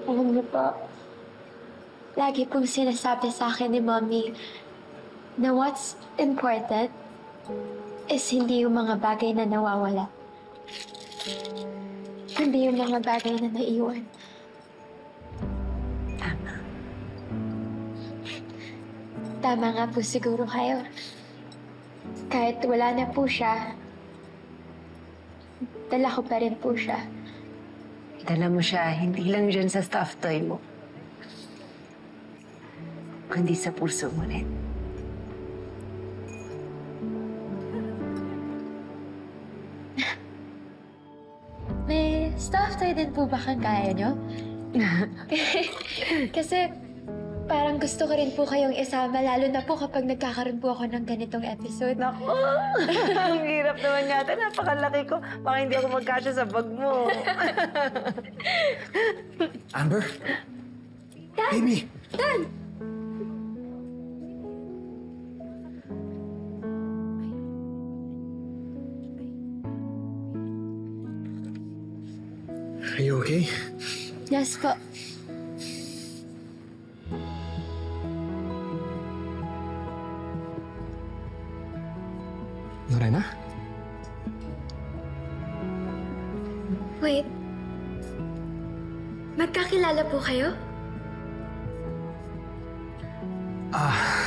Alam niyo po, lagi pong sinasabi sa akin ni Mommy na what's important is hindi yung mga bagay na nawawala. Hindi yung mga bagay na naiwan. Tama. Tama nga po siguro kayo. Kahit wala na po siya, dala ko pa rin po siya. Dala mo siya, hindi lang dyan sa stuffed toy mo, kundi sa puso mo rin. May stuffed toy din po ba kang kaya nyo? Kasi parang gusto ko rin po kayong isama, lalo na po kapag nagkakaroon po ako ng ganitong episode. Naku! Ang hirap naman yata. Napakalaki ko. Baka hindi ako magkasya sa bag mo. Amber? Dan! Amy! Dan! Are you okay? Yes po. Lorena? Wait. Magkakilala po kayo? Ah,